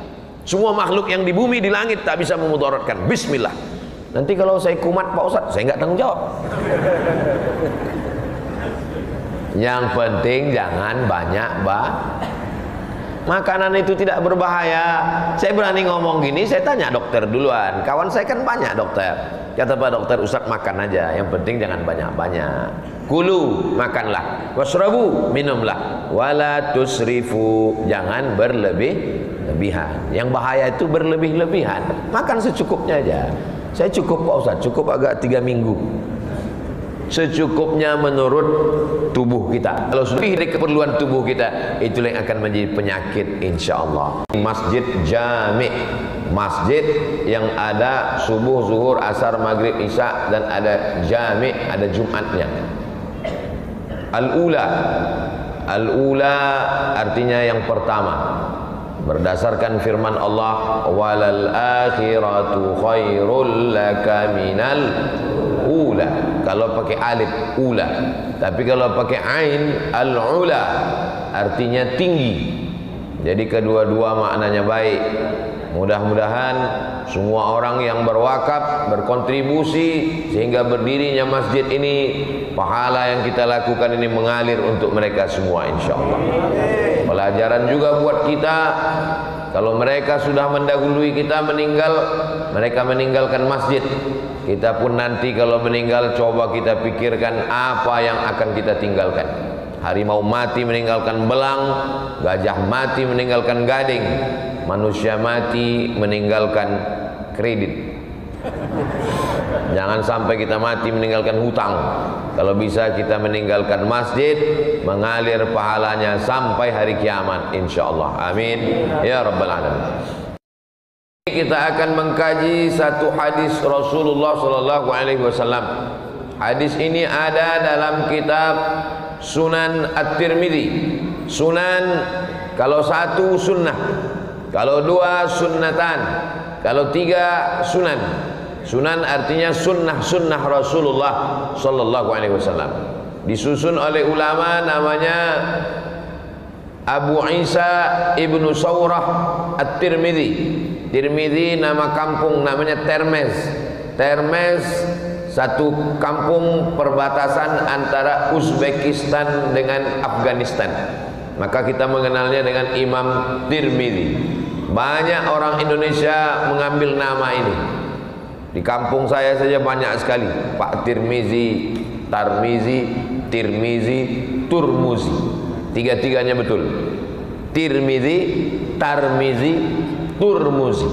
Semua makhluk yang di bumi, di langit tak bisa memudaratkan. Bismillah. Nanti kalau saya kumat Pak Ustadz, saya nggak tanggung jawab. Yang penting jangan banyak makanan itu tidak berbahaya. Saya berani ngomong gini, saya tanya dokter duluan. Kawan saya kan banyak dokter. Kata Pak Dokter, Ustadz makan aja, yang penting jangan banyak-banyak. Kulu, makanlah. Wasrabu, minumlah. Wala tusrifu, jangan berlebih-lebihan. Yang bahaya itu berlebih-lebihan. Makan secukupnya aja. Saya cukup Pak Ustadz, cukup agak 3 minggu. secukupnya menurut tubuh kita. Kalau sudah lebih dari keperluan tubuh kita, itulah yang akan menjadi penyakit insyaallah. Masjid jami', masjid yang ada subuh, zuhur, asar, maghrib, isya, dan ada jami', ada Jumatnya. Al-ula, al-ula artinya yang pertama. Berdasarkan firman Allah, walal akhiratu khairul laka minal ula. Kalau pakai alif ula, tapi kalau pakai ain al-ula artinya tinggi. Jadi kedua-dua maknanya baik. Mudah-mudahan semua orang yang berwakaf, berkontribusi sehingga berdirinya masjid ini, pahala yang kita lakukan ini mengalir untuk mereka semua insyaallah. Pelajaran juga buat kita, kalau mereka sudah mendahului kita mereka meninggalkan masjid, kita pun nanti kalau meninggal coba kita pikirkan apa yang akan kita tinggalkan. Harimau mati meninggalkan belang, gajah mati meninggalkan gading, manusia mati meninggalkan kredit. Jangan sampai kita mati meninggalkan hutang. Kalau bisa kita meninggalkan masjid, mengalir pahalanya sampai hari kiamat insyaallah. Amin ya rabbal alamin. Kita akan mengkaji satu hadis Rasulullah sallallahu alaihi wasallam. Hadis ini ada dalam kitab Sunan At-Tirmidzi. Sunan kalau satu sunnah, kalau dua sunnatan, kalau tiga sunan. Sunan artinya sunnah-sunnah Rasulullah sallallahu alaihi wasallam. Disusun oleh ulama namanya Abu Isa Ibnu Saurah At-Tirmidzi. Tirmidzi nama kampung namanya Termez. Termez satu kampung perbatasan antara Uzbekistan dengan Afghanistan. Maka kita mengenalnya dengan Imam Tirmidzi. Banyak orang Indonesia mengambil nama ini. Di kampung saya saja banyak sekali Pak Tirmizi, Tarmizi, Tirmizi, Turmuzi. Tiga-tiganya betul. Tirmizi, Tarmizi, Turmuzi.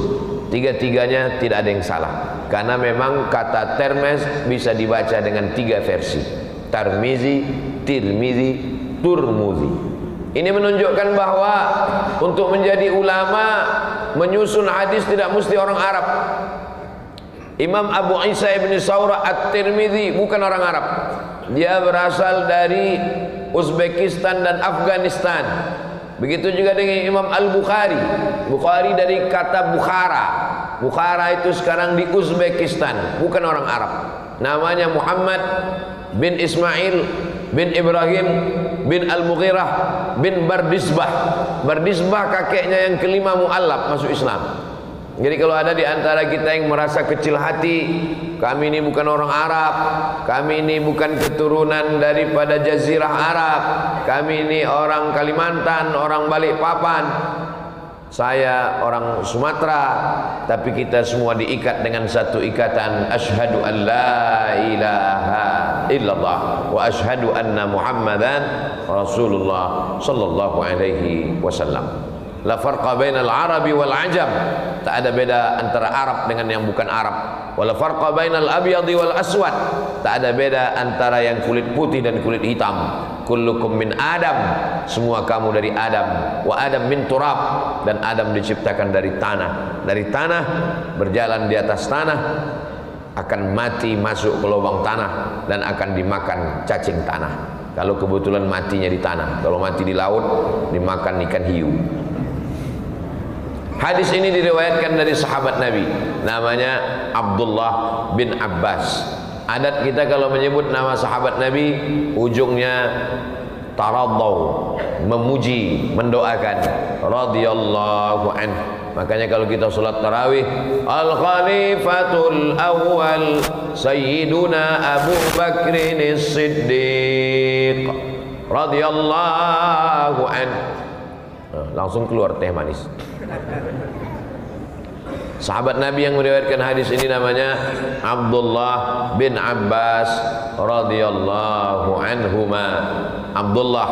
Tiga-tiganya tidak ada yang salah. Karena memang kata Termes bisa dibaca dengan tiga versi. Tarmizi, Tirmizi, Turmuzi. Ini menunjukkan bahwa untuk menjadi ulama menyusun hadis tidak mesti orang Arab. Imam Abu Isa ibn Saurah At-Tirmidzi bukan orang Arab. Dia berasal dari Uzbekistan dan Afghanistan. Begitu juga dengan Imam Al-Bukhari. Bukhari dari kata Bukhara. Bukhara itu sekarang di Uzbekistan, bukan orang Arab. Namanya Muhammad bin Ismail bin Ibrahim bin Al-Mughirah bin Bardisbah. Bardisbah kakeknya yang kelima mu'allaf masuk Islam. Jadi kalau ada di antara kita yang merasa kecil hati, kami ini bukan orang Arab, kami ini bukan keturunan daripada Jazirah Arab, kami ini orang Kalimantan, orang Balikpapan, saya orang Sumatera, tapi kita semua diikat dengan satu ikatan asyhadu an la ilaha illallah wa asyhadu anna Muhammadan Rasulullah sallallahu alaihi wasallam. La farqa bainal arabi wal ajam. Tak ada beda antara Arab dengan yang bukan Arab. Wala farqa bainal abyadi wal aswad. Tak ada beda antara yang kulit putih dan kulit hitam. Kullukum min Adam. Semua kamu dari Adam. Wa Adam min turab. Dan Adam diciptakan dari tanah. Dari tanah, berjalan di atas tanah, akan mati masuk ke lubang tanah dan akan dimakan cacing tanah. Kalau kebetulan matinya di tanah. Kalau mati di laut, dimakan ikan hiu. Hadis ini diriwayatkan dari sahabat Nabi, namanya Abdullah bin Abbas. Adat kita kalau menyebut nama sahabat Nabi, ujungnya taraddaw, memuji, mendoakan radhiyallahu anhu. Makanya kalau kita salat tarawih, Al-Khalifatul Awwal Sayyiduna Abu Bakrin As-Siddiq radhiyallahu anhu. Langsung keluar teh manis. Sahabat Nabi yang meriwayatkan hadis ini namanya Abdullah bin Abbas radhiyallahu anhuma. Abdullah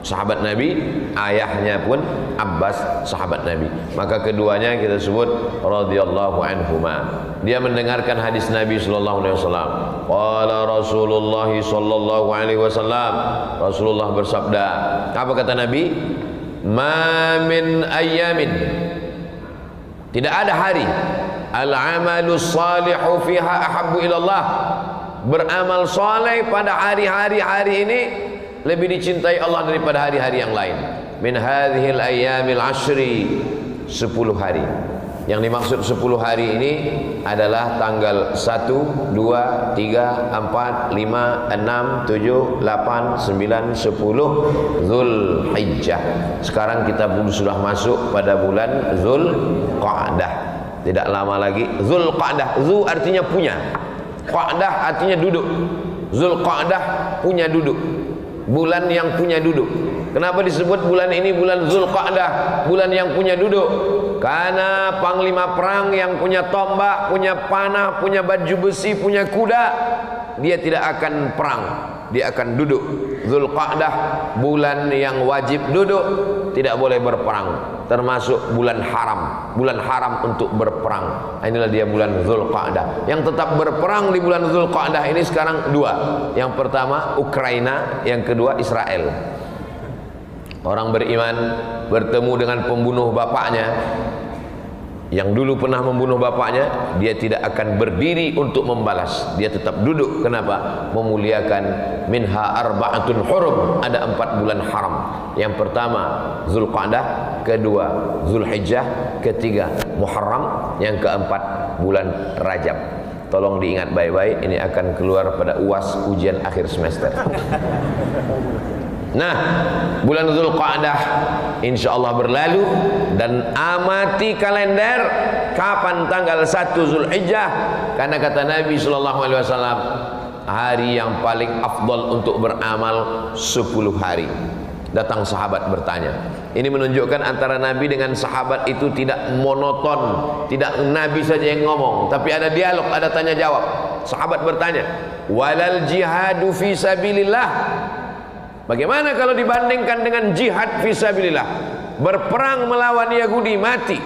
sahabat Nabi, ayahnya pun Abbas sahabat Nabi. Maka keduanya kita sebut radhiyallahu anhuma. Dia mendengarkan hadis Nabi sallallahu alaihi wasallam. Qala Rasulullah sallallahu alaihi wasallam. Rasulullah bersabda. Apa kata Nabi? Ma min ayyamin, tidak ada hari, al-amalu salihu fiha ahabbu ilallah, beramal saleh pada hari-hari ini lebih dicintai Allah daripada hari-hari yang lain. Min hadhil ayyamil ashri, 10 hari. Yang dimaksud 10 hari ini adalah tanggal 1, 2, 3, 4, 5, 6, 7, 8, 9, 10 Zulhijjah. Sekarang kita sudah masuk pada bulan Zulqa'dah. Tidak lama lagi Zulqa'dah. Zu artinya punya, Qa'dah artinya duduk. Zulqa'dah punya duduk, bulan yang punya duduk. Kenapa disebut bulan ini bulan Zulqa'dah, bulan yang punya duduk? Karena panglima perang yang punya tombak, punya panah, punya baju besi, punya kuda, dia tidak akan perang, dia akan duduk. Zulqa'dah, bulan yang wajib duduk, tidak boleh berperang, termasuk bulan haram untuk berperang. Inilah dia bulan Zulqa'dah. Yang tetap berperang di bulan Zulqa'dah ini sekarang dua. Yang pertama Ukraina, yang kedua Israel. Orang beriman bertemu dengan pembunuh bapaknya yang dulu pernah membunuh bapaknya, dia tidak akan berdiri untuk membalas, dia tetap duduk. Kenapa? Memuliakan minha arba'atun hurum, ada 4 bulan haram. Yang pertama Zulqa'dah, kedua Zulhijjah, ketiga Muharram, yang keempat bulan Rajab. Tolong diingat baik-baik, ini akan keluar pada UAS, ujian akhir semester. Nah, bulan Zulqa'dah insyaallah berlalu, dan amati kalender kapan tanggal 1 Zulhijjah, karena kata Nabi sallallahu alaihi wasallam, hari yang paling afdal untuk beramal 10 hari. Datang sahabat bertanya. Ini menunjukkan antara Nabi dengan sahabat itu tidak monoton, tidak Nabi saja yang ngomong, tapi ada dialog, ada tanya jawab. Sahabat bertanya, "Walal jihadu fi sabilillah?" Bagaimana kalau dibandingkan dengan jihad fisabilillah? Berperang melawan Yahudi mati.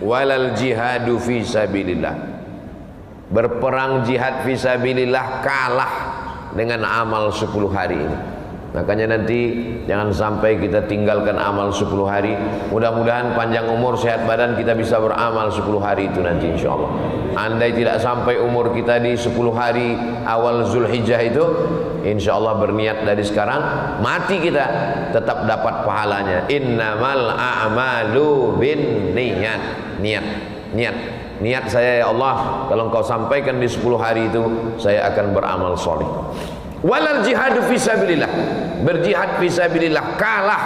Walal jihadu fisabilillah. Berperang jihad fisabilillah kalah dengan amal 10 hari ini. Makanya nanti jangan sampai kita tinggalkan amal 10 hari. Mudah-mudahan panjang umur, sehat badan, kita bisa beramal 10 hari itu nanti insyaallah. Andai tidak sampai umur kita di 10 hari awal Zulhijjah itu, insyaallah berniat dari sekarang, mati kita tetap dapat pahalanya. Innamal a'malu bin niat saya, ya Allah, kalau Engkau sampaikan di 10 hari itu, saya akan beramal soleh. Walal jihadu fisabilillah, berjihad fisabilillah kalah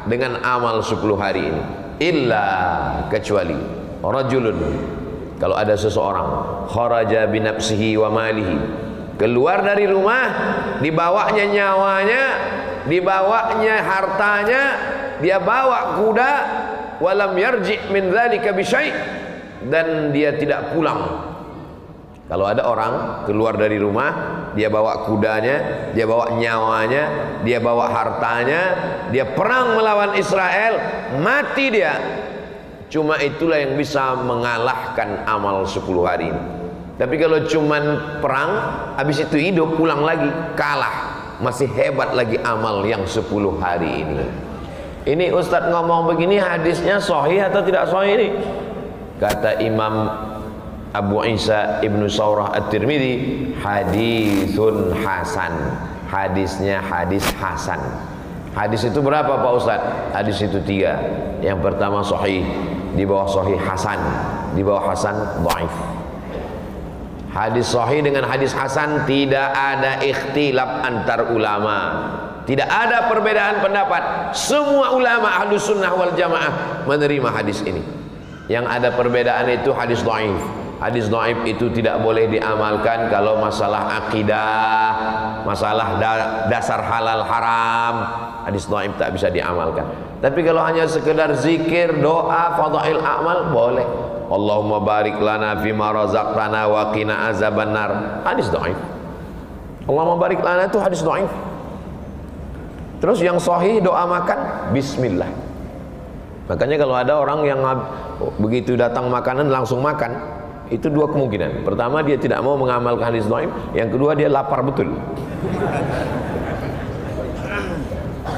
dengan amal 10 hari ini. Illa, kecuali rajulun, kalau ada seseorang kharaja binafsihi wa malihi, keluar dari rumah, dibawanya nyawanya, dibawanya hartanya, dia bawa kuda, walam yarji' min dzalika bisyai', dan dia tidak pulang. Kalau ada orang keluar dari rumah, dia bawa kudanya, dia bawa nyawanya, dia bawa hartanya, dia perang melawan Israel, mati dia. Cuma itulah yang bisa mengalahkan amal 10 hari ini. Tapi kalau cuman perang, habis itu hidup, pulang lagi, kalah. Masih hebat lagi amal yang 10 hari ini. Ini Ustadz ngomong begini, hadisnya sahih atau tidak sahih ini? Kata Imam Abu Isa Ibnu Saurah At-Tirmidzi, hadithun hasan. Hadisnya hadis hasan. Hadis itu berapa Pak Ustadz? Hadis itu 3. Yang pertama sahih, di bawah sahih hasan, di bawah hasan dhaif. Hadis sahih dengan hadis hasan tidak ada ikhtilaf antar ulama, tidak ada perbedaan pendapat. Semua ulama Ahlus Sunnah wal Jamaah menerima hadis ini. Yang ada perbedaan itu hadis dhaif. Hadis dhaif itu tidak boleh diamalkan kalau masalah akidah, masalah dasar halal haram. Hadis dhaif tak bisa diamalkan. Tapi kalau hanya sekedar zikir, doa, fadhail amal boleh. Allahumma barik lana fima razaqtana wa qina azabannar. Hadis dhaif. Allahumma barik lana itu hadis dhaif. Terus yang sahih doa makan bismillah. Makanya kalau ada orang yang begitu datang makanan langsung makan, itu dua kemungkinan. Pertama, dia tidak mau mengamalkan hadis dhaif. Yang kedua, dia lapar betul.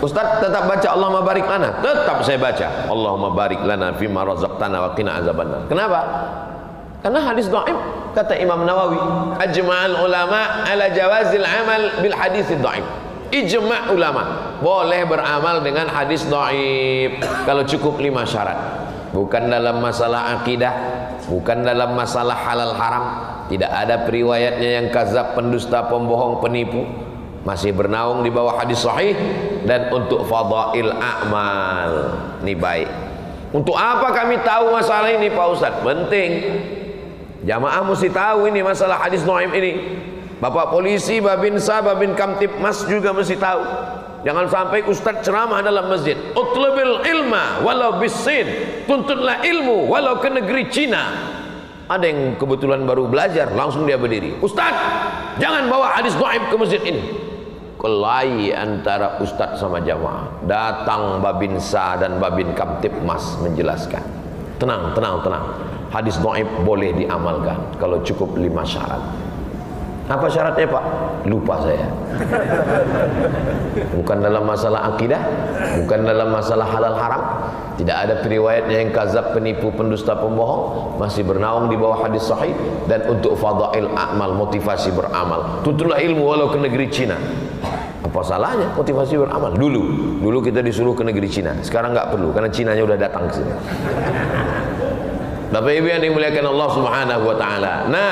Ustaz tetap baca Allahumma barik lana. Tetap saya baca Allahumma barik lana fima razaqtana wa qina azabannar. Kenapa? Karena hadis dhaif, kata Imam Nawawi, ajma'al ulama ala jawazil amal bil hadis dhaif. Ijma' ulama boleh beramal dengan hadis dhaif kalau cukup 5 syarat. Bukan dalam masalah akidah, bukan dalam masalah halal haram, tidak ada periwayatnya yang kazab, pendusta, pembohong, penipu, masih bernaung di bawah hadis sahih. Dan untuk fadail a'mal, ini baik. Untuk apa kami tahu masalah ini Pak Ustadz? Penting, jamaah mesti tahu ini masalah hadis dhaif ini. Bapak polisi, Babinsa, Babin Kamtibmas juga mesti tahu. Jangan sampai ustaz ceramah dalam masjid, utlubil ilma walau bisin, tuntutlah ilmu walau ke negeri Cina. Ada yang kebetulan baru belajar, langsung dia berdiri, ustaz jangan bawa hadis dhaif ke masjid ini. Kelahi antara ustaz sama jamaah. Datang Babinsa dan Babin Kamtibmas menjelaskan, tenang, tenang, tenang, hadis dhaif boleh diamalkan kalau cukup 5 syarat. Apa syaratnya Pak? Lupa saya. Bukan dalam masalah akidah, bukan dalam masalah halal haram, tidak ada periwayatnya yang kazab, penipu, pendusta, pembohong, masih bernaung di bawah hadis sahih. Dan untuk fadail amal, motivasi beramal, tuntutlah ilmu walau ke negeri Cina. Apa salahnya motivasi beramal? Dulu kita disuruh ke negeri Cina, sekarang nggak perlu karena Cinanya udah datang ke sini. Bapak Ibu yang dimuliakan Allah Subhanahu wa taala. Nah,